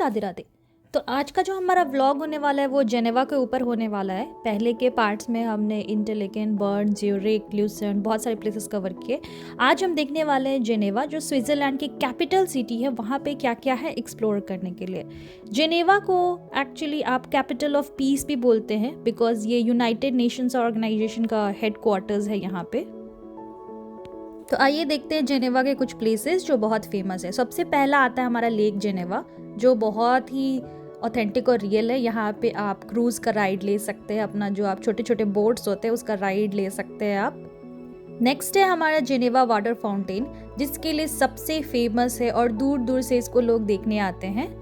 राधे राधे। तो आज का जो हमारा व्लॉग होने वाला है वो जेनेवा के ऊपर होने वाला है। पहले के पार्ट्स में हमने इंटरलेकेन, बर्न, ज्यूरिख, ल्यूसेंट बहुत सारे प्लेसेस कवर किए। आज हम देखने वाले हैं जेनेवा, जो स्विट्ज़रलैंड की कैपिटल सिटी है। वहाँ पे क्या क्या है एक्सप्लोर करने के लिए। जेनेवा को एक्चुअली आप कैपिटल ऑफ पीस भी बोलते हैं, बिकॉज ये यूनाइटेड नेशंस ऑर्गेनाइजेशन का हेड क्वार्टर्स है यहाँ पे। तो आइए देखते हैं जेनेवा के कुछ प्लेसेस जो बहुत फेमस है। सबसे पहला आता है हमारा लेक जेनेवा, जो बहुत ही ऑथेंटिक और रियल है। यहाँ पे आप क्रूज़ का राइड ले सकते हैं, अपना जो आप छोटे छोटे बोट्स होते हैं उसका राइड ले सकते हैं आप। नेक्स्ट है हमारा जेनेवा वाटर फाउंटेन, जिसके लिए सबसे फेमस है और दूर दूर से इसको लोग देखने आते हैं।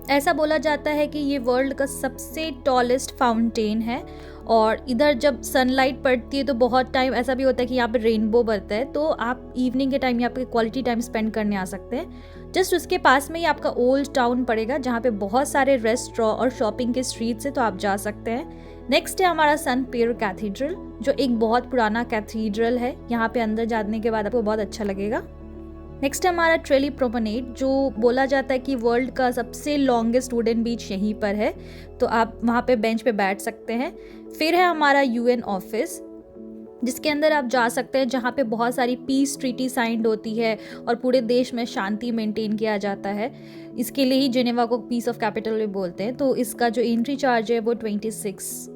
ऐसा बोला जाता है कि ये वर्ल्ड का सबसे टॉलेस्ट फाउंटेन है, और इधर जब सनलाइट पड़ती है तो बहुत टाइम ऐसा भी होता है कि यहाँ पे रेनबो बनता है, तो आप इवनिंग के टाइम यहाँ पे क्वालिटी टाइम स्पेंड करने आ सकते हैं। जस्ट उसके पास में ही आपका ओल्ड टाउन पड़ेगा, जहाँ पे बहुत सारे रेस्टोरेंट और शॉपिंग के स्ट्रीट्स है, तो आप जा सकते हैं। नेक्स्ट है हमारा सन पियर कैथीड्रल, जो एक बहुत पुराना कैथीड्रल है। यहाँ पे अंदर जाने के बाद आपको बहुत अच्छा लगेगा। नेक्स्ट है हमारा ट्रेली प्रोमेनेड, जो बोला जाता है कि वर्ल्ड का सबसे लॉन्गेस्ट वुडन बीच यहीं पर है, तो आप वहाँ पे बेंच पे बैठ सकते हैं। फिर है हमारा यूएन ऑफिस, जिसके अंदर आप जा सकते हैं, जहाँ पे बहुत सारी पीस ट्रीटी साइंड होती है और पूरे देश में शांति मेंटेन किया जाता है। इसके लिए ही जेनेवा को पीस ऑफ कैपिटल भी बोलते हैं। तो इसका जो एंट्री चार्ज है वो $26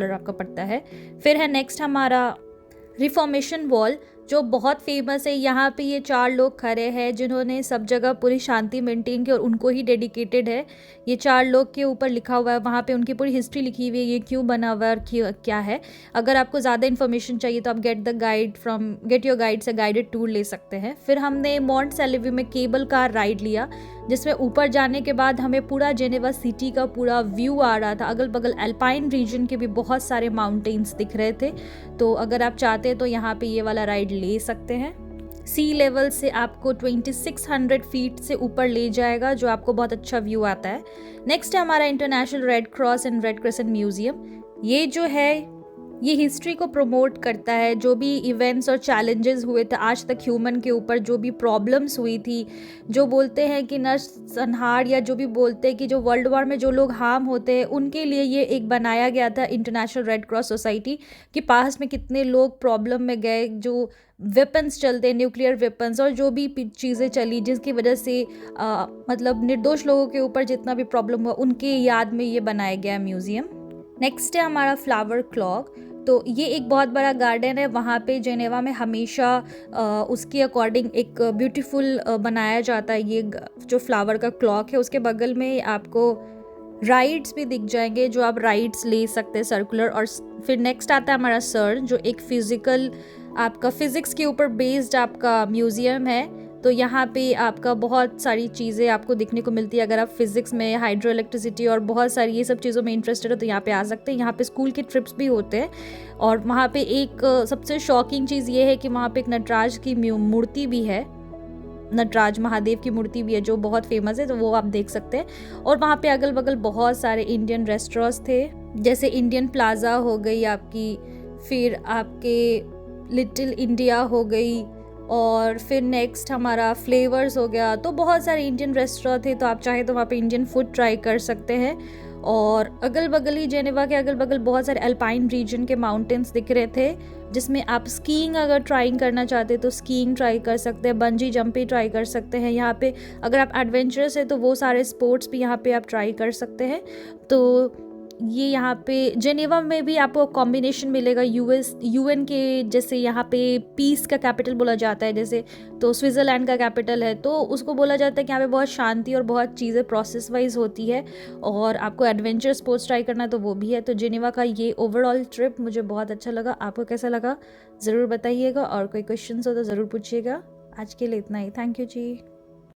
आपका पड़ता है। फिर है नेक्स्ट हमारा रिफॉर्मेशन वॉल, जो बहुत फेमस है। यहाँ पे ये 4 लोग खड़े हैं जिन्होंने सब जगह पूरी शांति मेंटेन की, और उनको ही डेडिकेटेड है। ये 4 लोग के ऊपर लिखा हुआ है, वहाँ पे उनकी पूरी हिस्ट्री लिखी हुई है, ये क्यों बना हुआ है और क्या है। अगर आपको ज़्यादा इन्फॉर्मेशन चाहिए तो आप गेट योर गाइड से गाइडेड टूर ले सकते हैं। फिर हमने मॉन्ट सेलेवी में केबल कार राइड लिया, जिसमें ऊपर जाने के बाद हमें पूरा जेनेवा सिटी का पूरा व्यू आ रहा था। अगल बगल अल्पाइन रीजन के भी बहुत सारे माउंटेन्स दिख रहे थे। तो अगर आप चाहते हैं तो यहाँ पे ये वाला राइड ले सकते हैं। सी लेवल से आपको 2600 फीट से ऊपर ले जाएगा, जो आपको बहुत अच्छा व्यू आता है। नेक्स्ट है हमारा international red cross and red crescent museum. ये जो है ये हिस्ट्री को प्रमोट करता है। जो भी इवेंट्स और चैलेंजेस हुए थे आज तक ह्यूमन के ऊपर, जो भी प्रॉब्लम्स हुई थी, जो बोलते हैं कि नरसंहार, या जो भी बोलते हैं कि जो वर्ल्ड वॉर में जो लोग हार्म होते हैं, उनके लिए ये एक बनाया गया था इंटरनेशनल रेड क्रॉस सोसाइटी। कि पास में कितने लोग प्रॉब्लम में गए, जो वेपन्स चलते, न्यूक्लियर वेपन्स और जो भी चीज़ें चली, जिसकी वजह से मतलब निर्दोष लोगों के ऊपर जितना भी प्रॉब्लम हुआ, उनके याद में ये बनाया गया म्यूज़ियम। नेक्स्ट है हमारा फ्लावर क्लॉक। तो ये एक बहुत बड़ा गार्डन है। वहाँ पे जेनेवा में हमेशा उसके अकॉर्डिंग एक ब्यूटीफुल बनाया जाता है ये जो फ्लावर का क्लॉक है। उसके बगल में आपको राइड्स भी दिख जाएंगे, जो आप राइड्स ले सकते हैं सर्कुलर। और फिर नेक्स्ट आता है हमारा सर्न, जो एक फिजिकल आपका फिजिक्स के ऊपर बेस्ड आपका म्यूज़ियम है। तो यहाँ पे आपका बहुत सारी चीज़ें आपको देखने को मिलती है। अगर आप फिजिक्स में, हाइड्रो इलेक्ट्रिसिटी और बहुत सारी ये सब चीज़ों में इंटरेस्टेड हो तो यहाँ पे आ सकते हैं। यहाँ पे स्कूल के ट्रिप्स भी होते हैं। और वहाँ पे एक सबसे शॉकिंग चीज़ ये है कि वहाँ पे एक नटराज की मूर्ति भी है, नटराज महादेव की मूर्ति भी है, जो बहुत फेमस है, तो वो आप देख सकते हैं। और वहाँ पे अगल बगल बहुत सारे इंडियन रेस्टोरेंट्स थे, जैसे इंडियन प्लाजा हो गई आपकी, फिर आपके लिटिल इंडिया हो गई, और फिर नेक्स्ट हमारा फ्लेवर्स हो गया। तो बहुत सारे इंडियन रेस्टोरेंट थे, तो आप चाहे तो वहाँ पे इंडियन फूड ट्राई कर सकते हैं। और अगल बगल ही जेनेवा के अगल बगल बहुत सारे अल्पाइन रीजन के माउंटेन्स दिख रहे थे, जिसमें आप स्कीइंग अगर ट्राइंग करना चाहते हैं तो स्कीइंग ट्राई कर सकते हैं, बंजी जंपिंग ट्राई कर सकते हैं। यहाँ पे अगर आप एडवेंचरस है तो वो सारे स्पोर्ट्स भी यहाँ पे आप ट्राई कर सकते हैं। तो ये यहाँ पे जेनेवा में भी आपको कॉम्बिनेशन मिलेगा यूएन के, जैसे यहाँ पे पीस का कैपिटल बोला जाता है, जैसे तो स्विट्ज़रलैंड का कैपिटल है, तो उसको बोला जाता है कि यहाँ पे बहुत शांति और बहुत चीज़ें प्रोसेस वाइज होती है। और आपको एडवेंचर स्पोर्ट्स ट्राई करना है तो वो भी है। तो जेनेवा का ये ओवरऑल ट्रिप मुझे बहुत अच्छा लगा। आपको कैसा लगा ज़रूर बताइएगा, और कोई क्वेश्चन हो तो ज़रूर पूछिएगा। आज के लिए इतना ही। Thank you ji.